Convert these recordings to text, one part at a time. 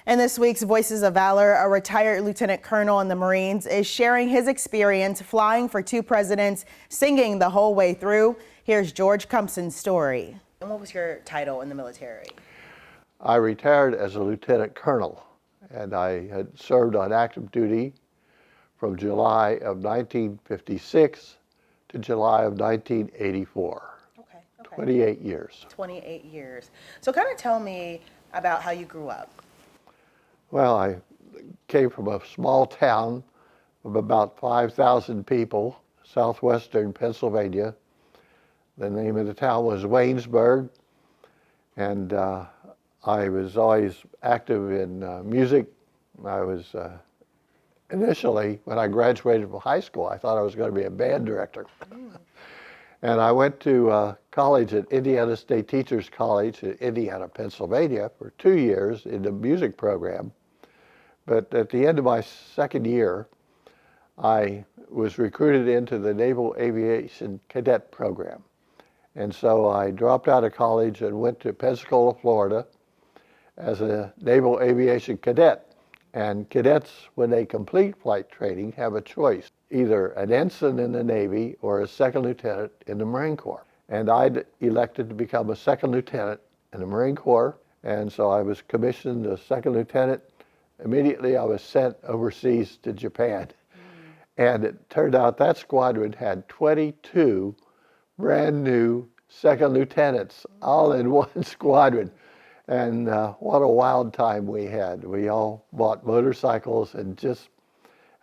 In this week's Voices of Valor, a retired lieutenant colonel in the Marines is sharing his experience flying for 2 presidents, singing the whole way through. Here's George Cumpston's story. And what was your title in the military? I retired as a lieutenant colonel, and I had served on active duty from July of 1956 to July of 1984. Okay. 28 years. 28 years. So kind of tell me about how you grew up. Well, I came from a small town of about 5,000 people, southwestern Pennsylvania. The name of the town was Waynesburg, and I was always active in music. I was initially, when I graduated from high school, I thought I was going to be a band director. And I went to college at Indiana State Teachers College in Indiana, Pennsylvania for 2 years in the music program. But at the end of my second year, I was recruited into the Naval Aviation Cadet Program. And so I dropped out of college and went to Pensacola, Florida as a Naval Aviation Cadet. And cadets, when they complete flight training, have a choice, either an ensign in the Navy or a second lieutenant in the Marine Corps. And I'd elected to become a second lieutenant in the Marine Corps, and so I was commissioned a second lieutenant. Immediately I was sent overseas to Japan. And it turned out that squadron had 22 brand new second lieutenants all in one squadron. And what a wild time we had. We all bought motorcycles and just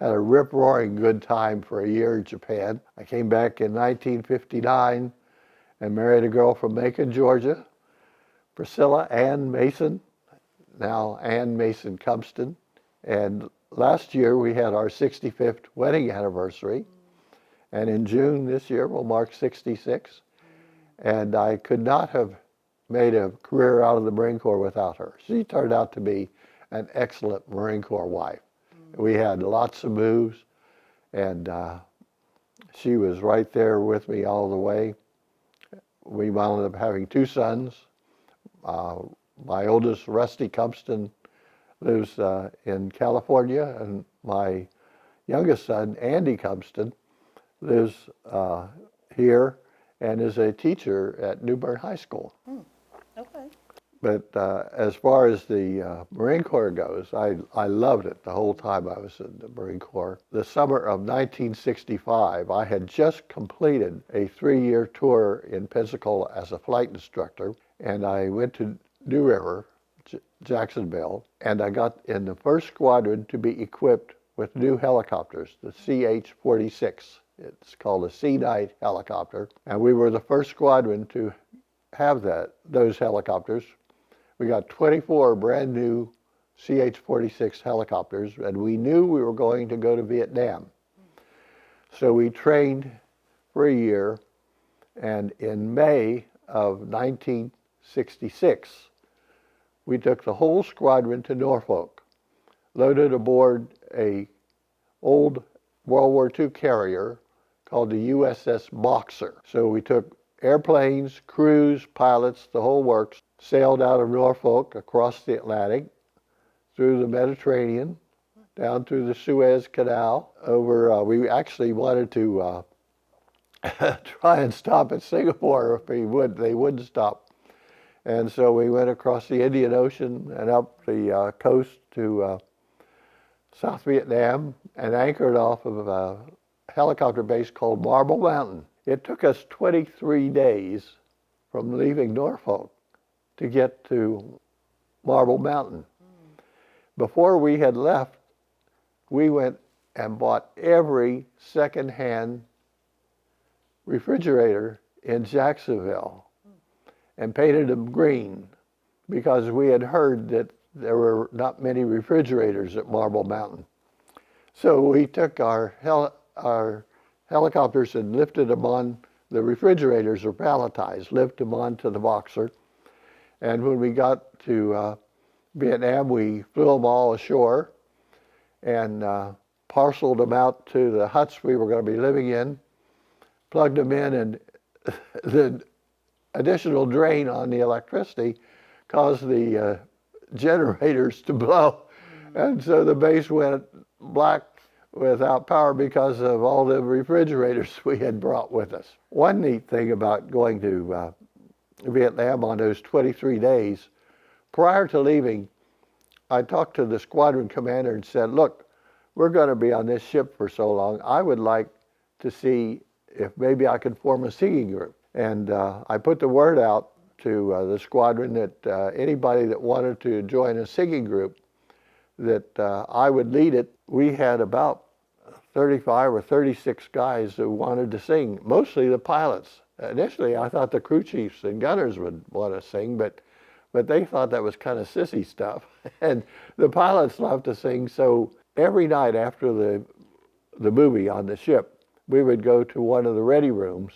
had a rip-roaring good time for a year in Japan. I came back in 1959 and married a girl from Macon, Georgia, Priscilla Ann Mason, now Ann Mason Cumpston. And last year we had our 65th wedding anniversary. And in June this year we'll mark 66. And I could not have made a career out of the Marine Corps without her. She turned out to be an excellent Marine Corps wife. We had lots of moves, and she was right there with me all the way. We wound up having 2 sons. My oldest, Rusty Cumpston, lives in California, and my youngest son, Andy Cumpston, lives here and is a teacher at New Bern High School. Okay. But as far as the Marine Corps goes, I loved it the whole time I was in the Marine Corps. The summer of 1965, I had just completed a 3-year tour in Pensacola as a flight instructor, and I went to New River, Jacksonville, and I got in the first squadron to be equipped with new helicopters, the CH-46. It's called a Sea Knight helicopter, and we were the first squadron to have those helicopters. We got 24 brand new CH-46 helicopters, and we knew we were going to go to Vietnam. So we trained for a year, and in May of 1966, we took the whole squadron to Norfolk, loaded aboard a old World War II carrier called the USS Boxer. So we took airplanes, crews, pilots, the whole works, sailed out of Norfolk across the Atlantic, through the Mediterranean, down through the Suez Canal, over, we actually wanted to try and stop at Singapore if they wouldn't stop. And so we went across the Indian Ocean and up the coast to South Vietnam and anchored off of a helicopter base called Marble Mountain. It took us 23 days from leaving Norfolk to get to Marble Mountain. Before we had left, we went and bought every second-hand refrigerator in Jacksonville and painted them green because we had heard that there were not many refrigerators at Marble Mountain. So we took our helicopters and lifted them on, the refrigerators are palletized, lifted them onto the Boxer. And when we got to Vietnam, we flew them all ashore and parceled them out to the huts we were going to be living in, plugged them in, and the additional drain on the electricity caused the generators to blow. And so the base went black without power because of all the refrigerators we had brought with us. One neat thing about going to Vietnam on those 23 days, prior to leaving, I talked to the squadron commander and said, look, we're going to be on this ship for so long. I would like to see if maybe I could form a singing group. And I put the word out to the squadron that anybody that wanted to join a singing group, that I would lead it. We had about 35 or 36 guys who wanted to sing, mostly the pilots. Initially, I thought the crew chiefs and gunners would want to sing, but they thought that was kind of sissy stuff. And the pilots loved to sing, so every night after the movie on the ship, we would go to one of the ready rooms,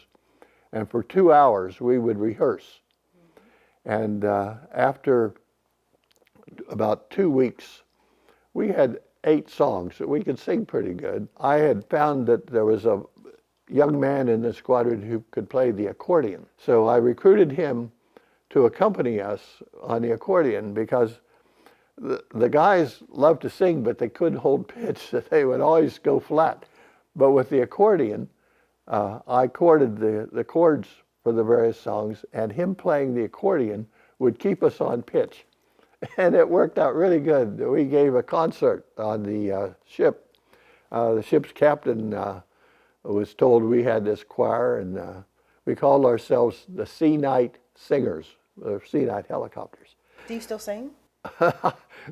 and for 2 hours we would rehearse. And after about 2 weeks, we had 8 songs that we could sing pretty good. I had found that there was a young man in the squadron who could play the accordion. So I recruited him to accompany us on the accordion, because the guys loved to sing, but they couldn't hold pitch. They would always go flat. But with the accordion, I chorded the chords for the various songs, and him playing the accordion would keep us on pitch. And it worked out really good. We gave a concert on the ship. The ship's captain was told we had this choir, and we called ourselves the Sea Night Singers, the Sea Night Helicopters. Do you still sing?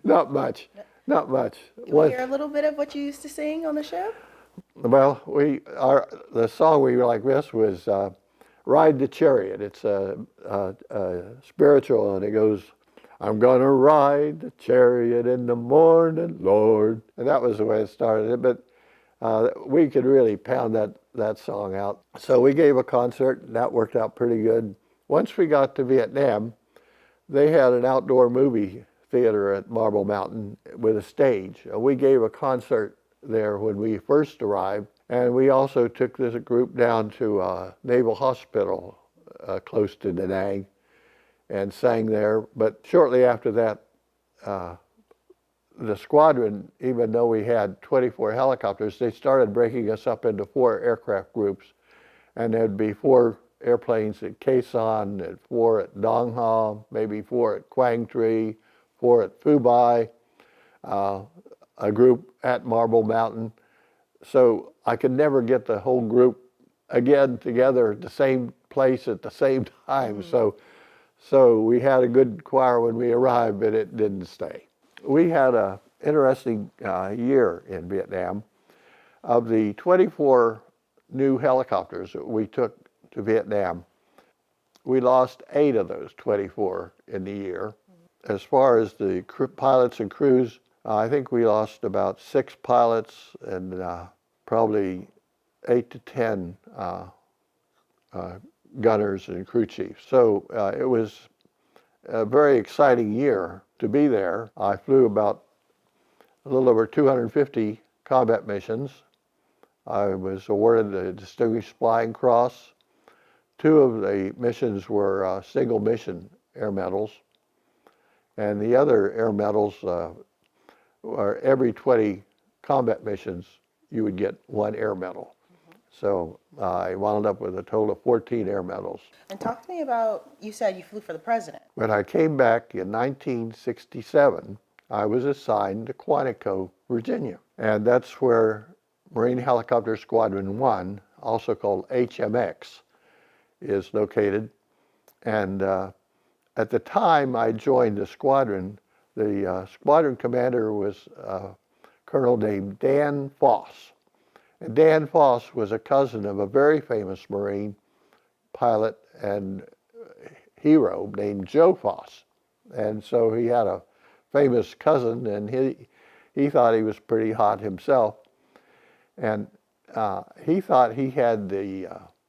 Not much, not much. Can we hear a little bit of what you used to sing on the ship? Well, the song we like this was Ride the Chariot. It's a spiritual, and it goes, I'm gonna ride the chariot in the morning, Lord. And that was the way it started. But we could really pound that song out. So we gave a concert, and that worked out pretty good. Once we got to Vietnam, they had an outdoor movie theater at Marble Mountain with a stage. We gave a concert there when we first arrived, and we also took this group down to Naval Hospital close to Da Nang and sang there. But shortly after that, the squadron, even though we had 24 helicopters, they started breaking us up into 4 aircraft groups, and there'd be 4 airplanes at Khe Sanh, and 4 at Dong Ha, maybe 4 at Quang Tri, 4 at Phu Bai, a group at Marble Mountain. So I could never get the whole group again together at the same place at the same time. So we had a good choir when we arrived, but it didn't stay. We had an interesting year in Vietnam. Of the 24 new helicopters that we took to Vietnam, we lost 8 of those 24 in the year. As far as the pilots and crews, I think we lost about 6 pilots and probably 8 to 10 gunners and crew chiefs. So it was a very exciting year to be there. I flew about a little over 250 combat missions. I was awarded the Distinguished Flying Cross. 2 of the missions were single mission air medals, and the other air medals are every 20 combat missions you would get 1 air medal. So I wound up with a total of 14 air medals. And talk to me about, you said you flew for the president. When I came back in 1967, I was assigned to Quantico, Virginia. And that's where Marine Helicopter Squadron 1, also called HMX, is located. And at the time I joined the squadron commander was a colonel named Dan Foss. And Dan Foss was a cousin of a very famous Marine pilot and hero named Joe Foss. And so he had a famous cousin, and he thought he was pretty hot himself. And he thought he had the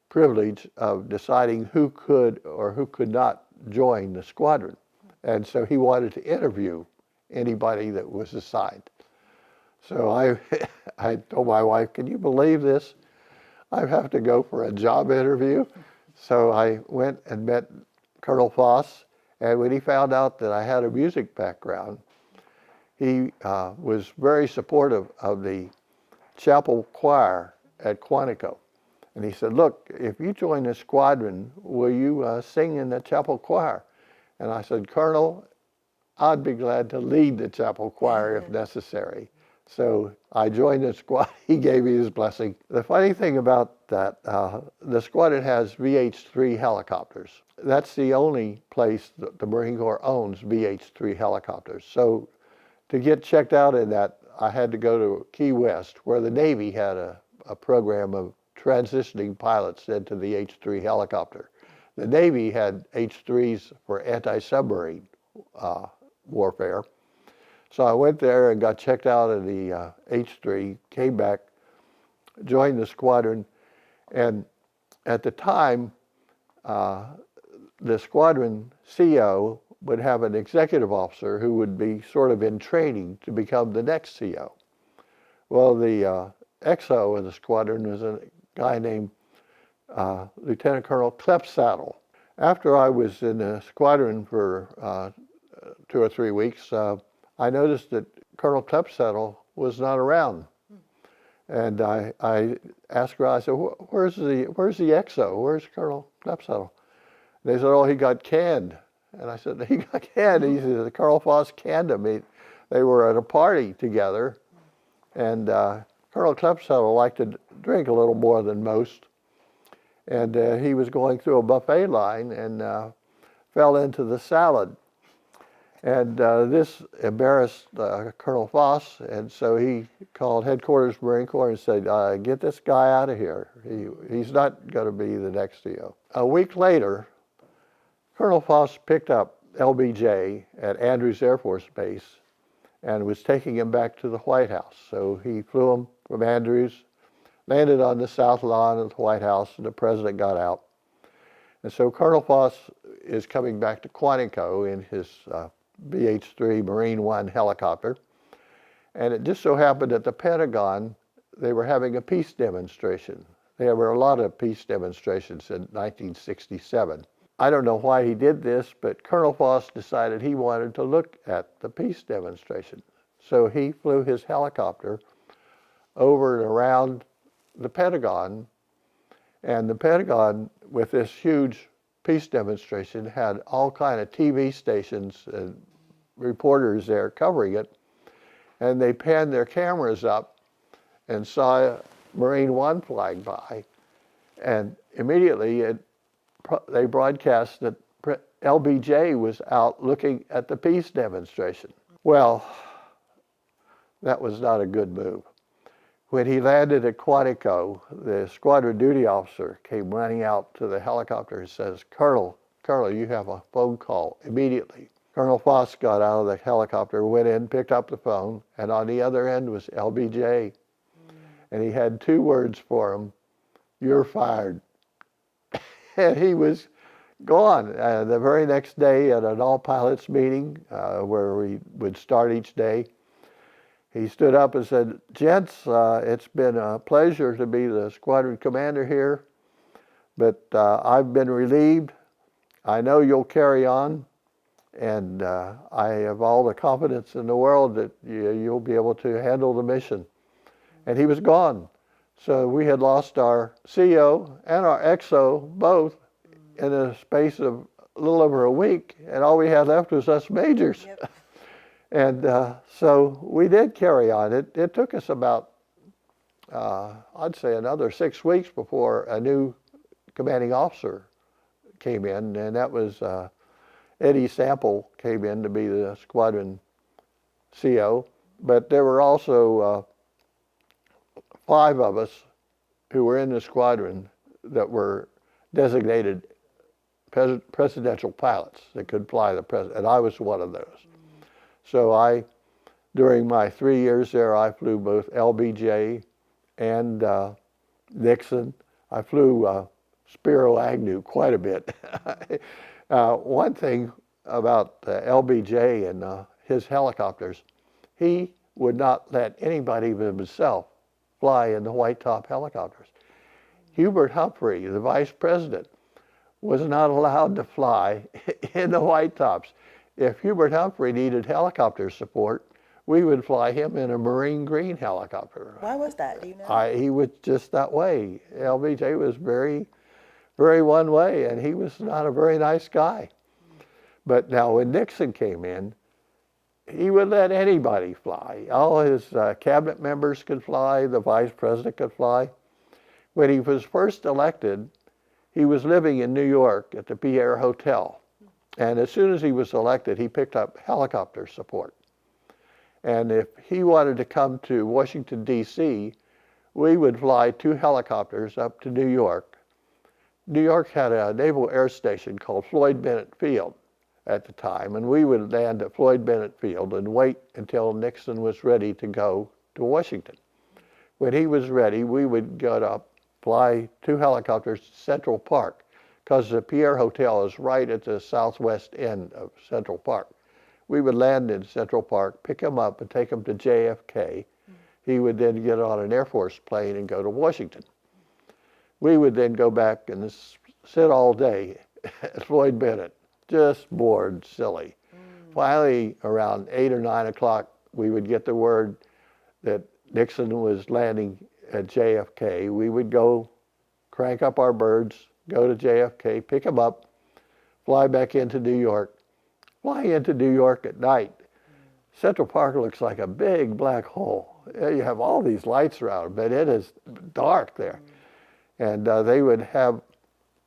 privilege of deciding who could or who could not join the squadron. And so he wanted to interview anybody that was assigned. So I told my wife, can you believe this? I have to go for a job interview. So I went and met Colonel Foss, And when he found out that I had a music background, he was very supportive of the chapel choir at Quantico. And he said, look, if you join the squadron, will you sing in the chapel choir? And I said, Colonel, I'd be glad to lead the chapel choir if necessary. So I joined the squad. He gave me his blessing. The funny thing about that, the squadron has VH-3 helicopters. That's the only place that the Marine Corps owns VH-3 helicopters. So to get checked out in that, I had to go to Key West, where the Navy had a program of transitioning pilots into the H-3 helicopter. The Navy had H-3s for anti-submarine warfare. So I went there and got checked out of the H-3, came back, joined the squadron, and at the time, the squadron CO would have an executive officer who would be sort of in training to become the next CO. Well, the XO of the squadron was a guy named Lieutenant Colonel Klepsaddle. After I was in the squadron for 2 or 3 weeks, I noticed that Colonel Klepsaddle was not around. And I asked her, I said, where's the XO? Where's Colonel Klepsaddle? They said, oh, he got canned. And I said, he got canned? He said, Colonel Foss canned him. They were at a party together, and Colonel Klepsaddle liked to drink a little more than most. And he was going through a buffet line and fell into the salad. And this embarrassed Colonel Foss, and so he called headquarters Marine Corps and said, get this guy out of here. He's not going to be the next CO. A week later, Colonel Foss picked up LBJ at Andrews Air Force Base and was taking him back to the White House. So he flew him from Andrews, landed on the south lawn of the White House, and the president got out. And so Colonel Foss is coming back to Quantico in his VH-3 Marine One helicopter. And it just so happened at the Pentagon, they were having a peace demonstration. There were a lot of peace demonstrations in 1967. I don't know why he did this, but Colonel Foss decided he wanted to look at the peace demonstration. So he flew his helicopter over and around the Pentagon, and the Pentagon, with this huge peace demonstration, had all kind of TV stations and reporters there covering it, and they panned their cameras up and saw Marine One flying by, and immediately they broadcast that LBJ was out looking at the peace demonstration. Well, that was not a good move. When he landed at Quantico, the squadron duty officer came running out to the helicopter and says, Colonel, you have a phone call immediately. Colonel Foss got out of the helicopter, went in, picked up the phone, and on the other end was LBJ. And he had 2 words for him, you're fired. And he was gone. The very next day at an all-pilots meeting where we would start each day, he stood up and said, gents, it's been a pleasure to be the squadron commander here, but I've been relieved. I know you'll carry on, and I have all the confidence in the world that you'll be able to handle the mission. And he was gone. So we had lost our CO and our XO both in a space of a little over a week, and all we had left was us majors. Yep. And so we did carry on. It took us about, I'd say, another 6 weeks before a new commanding officer came in, and that was Eddie Sample came in to be the squadron CO. But there were also 5 of us who were in the squadron that were designated presidential pilots that could fly the president, and I was one of those. So during my 3 years there, I flew both LBJ and Nixon. I flew Spiro Agnew quite a bit. One thing about LBJ and his helicopters, he would not let anybody but himself fly in the white top helicopters. Hubert Humphrey, the vice president, was not allowed to fly in the White Tops. If Hubert Humphrey needed helicopter support, we would fly him in a Marine Green helicopter. Why was that? Do you know? He was just that way. LBJ was very, very one way, and he was not a very nice guy. But now when Nixon came in, he would let anybody fly. All his cabinet members could fly, the vice president could fly. When he was first elected, he was living in New York at the Pierre Hotel. And as soon as he was elected, he picked up helicopter support. And if he wanted to come to Washington, D.C., we would fly 2 helicopters up to New York. New York had a naval air station called Floyd Bennett Field at the time, and we would land at Floyd Bennett Field and wait until Nixon was ready to go to Washington. When he was ready, we would get up, fly 2 helicopters to Central Park, because the Pierre Hotel is right at the southwest end of Central Park. We would land in Central Park, pick him up, and take him to JFK. He would then get on an Air Force plane and go to Washington. We would then go back and sit all day at Floyd Bennett, just bored, silly. Finally, around 8 or 9 o'clock, we would get the word that Nixon was landing at JFK. We would go crank up our birds, go to JFK, pick him up, fly back into New York. Flying into New York at night, Central Park looks like a big black hole. You have all these lights around, but it is dark there. And they would have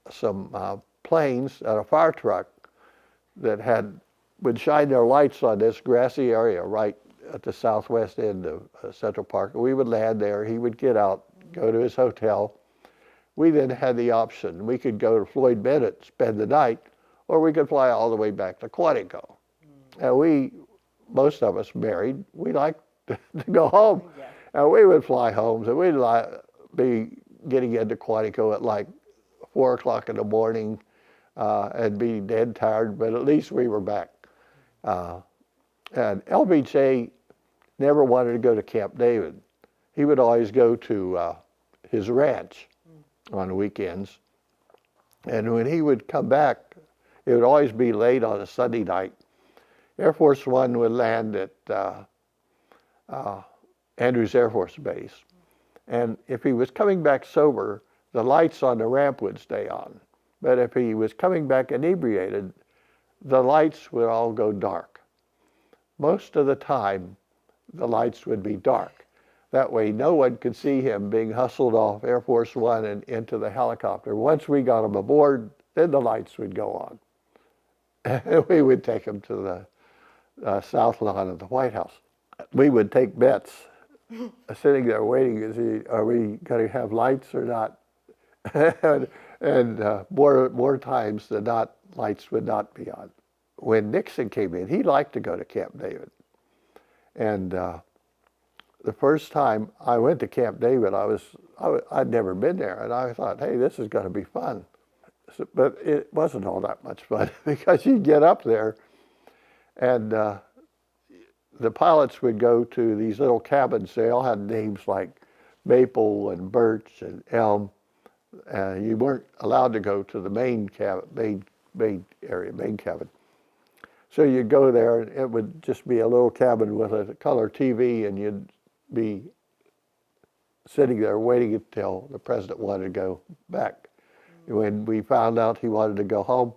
some planes and a fire truck that would shine their lights on this grassy area right at the southwest end of Central Park. We would land there, he would get out, go to his hotel. We then had the option. We could go to Floyd Bennett, spend the night, or we could fly all the way back to Quantico. And most of us married, we liked to go home. Yeah. And we would fly home, so we'd be getting into Quantico at like 4 o'clock in the morning and be dead tired, but at least we were back. And LBJ never wanted to go to Camp David. He would always go to his ranch on the weekends. And when he would come back, it would always be late on a Sunday night. Air Force One would land at Andrews Air Force Base. And if he was coming back sober, the lights on the ramp would stay on. But if he was coming back inebriated, the lights would all go dark. Most of the time, the lights would be dark. That way, no one could see him being hustled off Air Force One and into the helicopter. Once we got him aboard, then the lights would go on. And we would take him to the south lawn of the White House. We would take bets, sitting there waiting to see, are we going to have lights or not? and more times than not, lights would not be on. When Nixon came in, he liked to go to Camp David. And the first time I went to Camp David, I'd never been there, and I thought, hey, this is going to be fun. But it wasn't all that much fun because you'd get up there and the pilots would go to these little cabins. They all had names like Maple and Birch and Elm. You weren't allowed to go to the main cabin. So you'd go there and it would just be a little cabin with a color TV, and you'd be sitting there waiting until the president wanted to go back. When we found out he wanted to go home,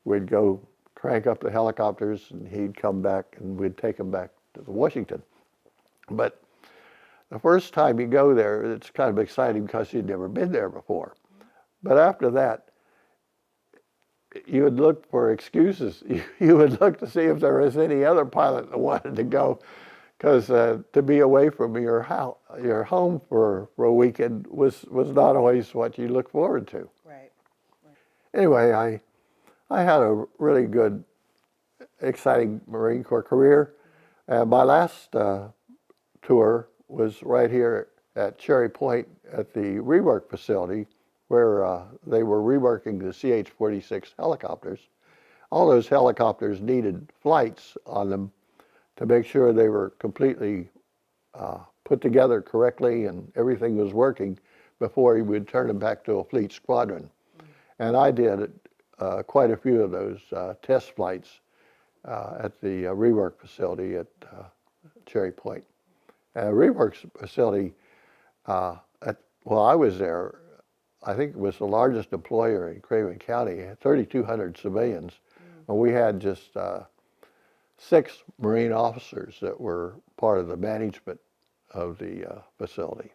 we'd go crank up the helicopters and he'd come back and we'd take him back to Washington. But the first time you go there, it's kind of exciting because you'd never been there before. But after that, you would look for excuses. You would look to see if there was any other pilot that wanted to go, because to be away from your home for a weekend was not always what you look forward to. Right. Anyway, I had a really good, exciting Marine Corps career. My last tour was right here at Cherry Point at the rework facility, where they were reworking the CH-46 helicopters. All those helicopters needed flights on them to make sure they were completely put together correctly and everything was working before he would turn them back to a fleet squadron. And I did quite a few of those test flights at the rework facility at Cherry Point. Rework facility, while I was there, I think it was the largest employer in Craven County. It had 3,200 civilians, and we had just 6 Marine officers that were part of the management of the facility.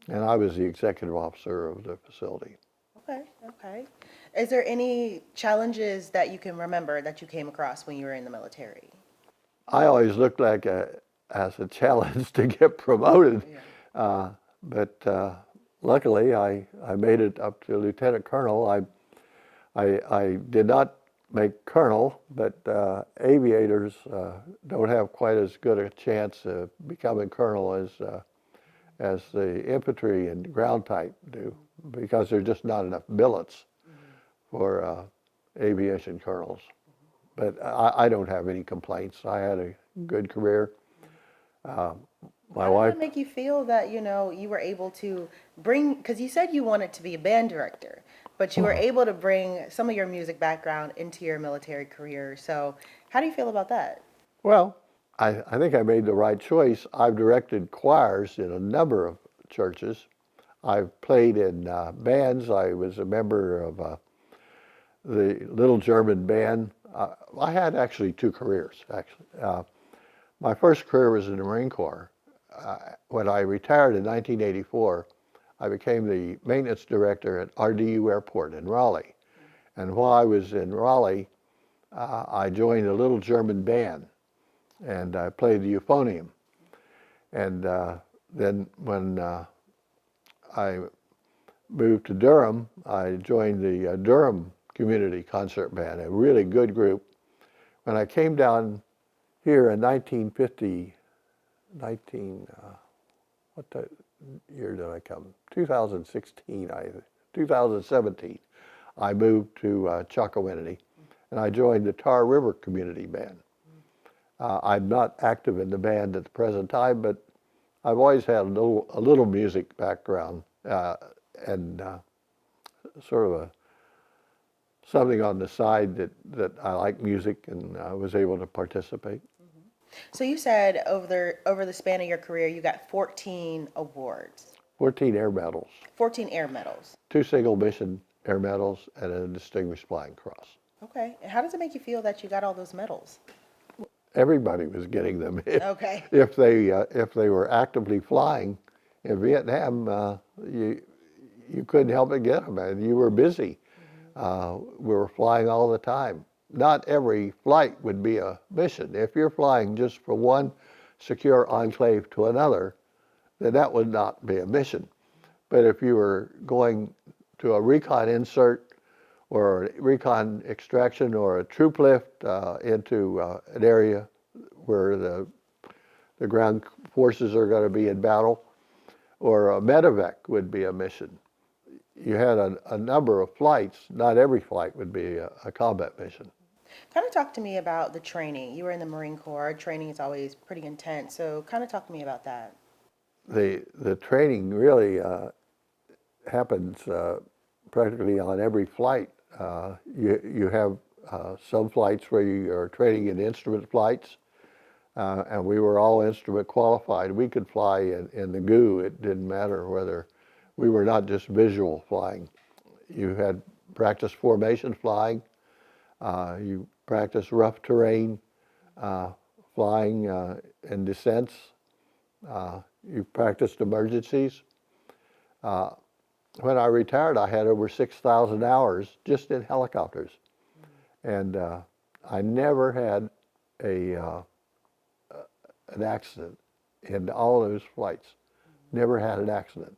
And I was the executive officer of the facility. Okay, okay. Is there any challenges that you can remember that you came across when you were in the military? I always looked like as a challenge to get promoted, but luckily I made it up to lieutenant colonel. I did not make colonel, but aviators don't have quite as good a chance of becoming colonel as the infantry and ground type do, because there's just not enough billets for aviation colonels. But I don't have any complaints. I had a good career. My How wife. did it make you feel that, you were able to bring, because you said you wanted to be a band director, but you were able to bring some of your music background into your military career. So how do you feel about that? Well, I think I made the right choice. I've directed choirs in a number of churches. I've played in bands. I was a member of the Little German Band. I had actually 2 careers, actually. My first career was in the Marine Corps. When I retired in 1984, I became the maintenance director at RDU Airport in Raleigh. And while I was in Raleigh, I joined the Little German Band, and I played the euphonium. And then when I moved to Durham, I joined the Durham Community Concert Band, a really good group. When I came down here in 1950, what year did I come? 2016, 2017, I moved to Chocowinity, and I joined the Tar River Community Band. I'm not active in the band at the present time, but I've always had a little music background and sort of something on the side that I like music, and I was able to participate. So you said over the span of your career, you got 14 awards. 14 air medals. 14 air medals. 2 single mission air medals and a Distinguished Flying Cross. Okay. And how does it make you feel that you got all those medals? Everybody was getting them. Okay. If they were actively flying in Vietnam, you couldn't help but get them, and you were busy. We were flying all the time. Not every flight would be a mission. If you're flying just from one secure enclave to another, then that would not be a mission. But if you were going to a recon insert or a recon extraction or a troop lift into an area where the ground forces are going to be in battle, or a medevac would be a mission. You had a number of flights. Not every flight would be a combat mission. Kind of talk to me about the training. You were in the Marine Corps. Training is always pretty intense. So kind of talk to me about that. The training really happens practically on every flight. You have some flights where you are training in instrument flights, and we were all instrument qualified. We could fly in the GU. It didn't matter whether we were not just visual flying. You had practice formation flying. You practice rough terrain flying and descents. You practiced emergencies. When I retired, I had over 6,000 hours just in helicopters. And I never had an accident in all those flights. Never had an accident.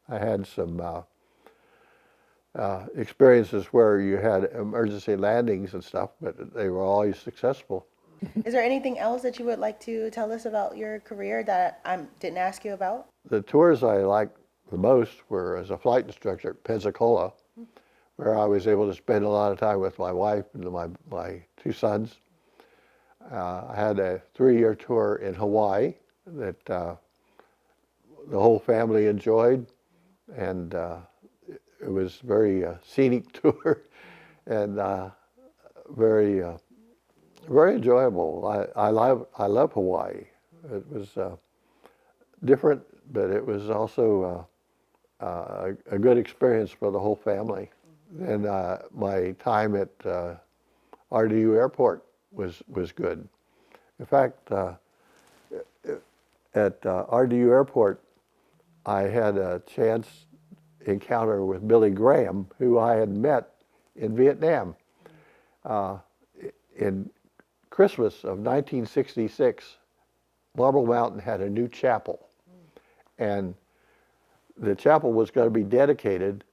I had some experiences where you had emergency landings and stuff, but they were always successful. Is there anything else that you would like to tell us about your career that I didn't ask you about? The tours I liked the most were as a flight instructor at Pensacola, where I was able to spend a lot of time with my wife and my 2 sons. I had a 3-year tour in Hawaii that the whole family enjoyed, and it was a very scenic tour. and very, very enjoyable. I love Hawaii. It was different, but it was also a good experience for the whole family. And my time at RDU Airport was good. In fact, at RDU Airport, I had a chance encounter with Billy Graham, who I had met in Vietnam. In Christmas of 1966, Marble Mountain had a new chapel, and the chapel was going to be dedicated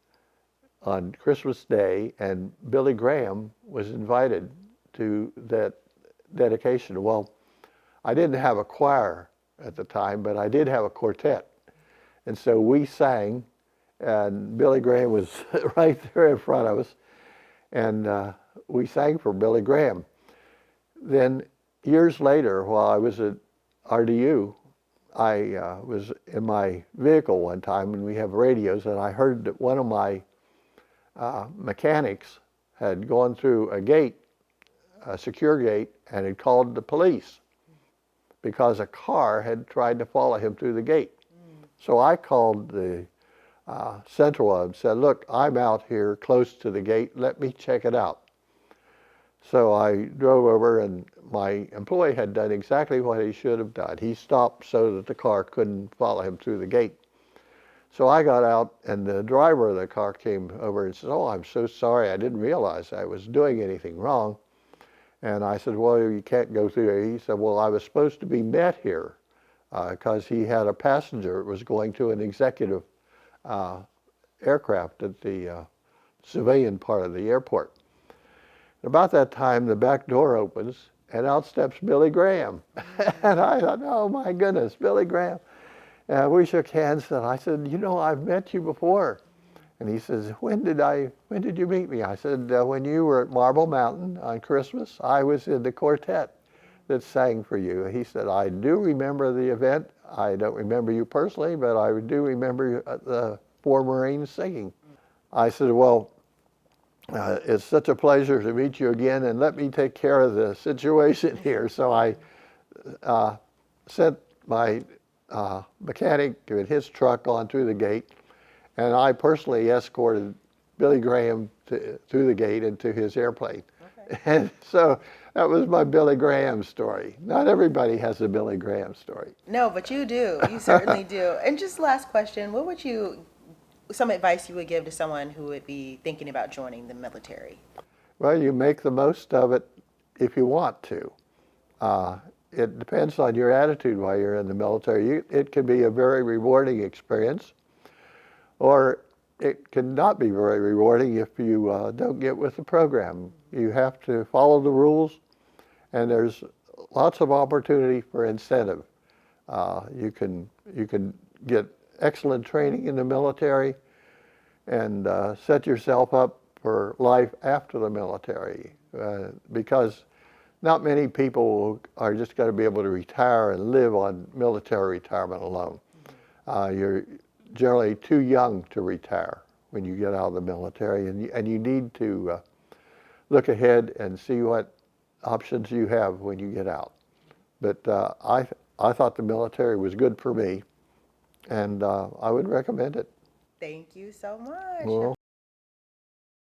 on Christmas Day, and Billy Graham was invited to that dedication. Well, I didn't have a choir at the time, but I did have a quartet. And so we sang, and Billy Graham was right there in front of us, and we sang for Billy Graham. Then years later, while I was at RDU, I was in my vehicle one time, and we have radios, and I heard that one of my mechanics had gone through a gate, a secure gate, and had called the police because a car had tried to follow him through the gate. So I called the central and said, look, I'm out here close to the gate, let me check it out. So I drove over, and my employee had done exactly what he should have done. He stopped so that the car couldn't follow him through the gate. So I got out, and the driver of the car came over and said, oh, I'm so sorry, I didn't realize I was doing anything wrong. And I said, well, you can't go through there. He said, well, I was supposed to be met here because he had a passenger that was going to an executive aircraft at the civilian part of the airport. About that time, the back door opens, and out steps Billy Graham. And I thought, oh my goodness, Billy Graham. And we shook hands, and I said, you know, I've met you before. And he says, when did you meet me? I said, when you were at Marble Mountain on Christmas, I was in the quartet that sang for you. He said, I do remember the event. I don't remember you personally, but I do remember the 4 Marines singing. I said, well, it's such a pleasure to meet you again, and let me take care of the situation here. So I sent my mechanic in his truck on through the gate, and I personally escorted Billy Graham through the gate into his airplane. Okay. And so that was my Billy Graham story. Not everybody has a Billy Graham story. No, but you do. You certainly do. And just last question, what would some advice you would give to someone who would be thinking about joining the military? Well, you make the most of it if you want to. It depends on your attitude while you're in the military. It can be a very rewarding experience, or it can not be very rewarding if you don't get with the program. You have to follow the rules, and there's lots of opportunity for incentive. You can get excellent training in the military and set yourself up for life after the military, because not many people are just going to be able to retire and live on military retirement alone. You're generally too young to retire when you get out of the military, and you need to look ahead and see what options you have when you get out. But I thought the military was good for me, and I would recommend it. Thank you so much. Well,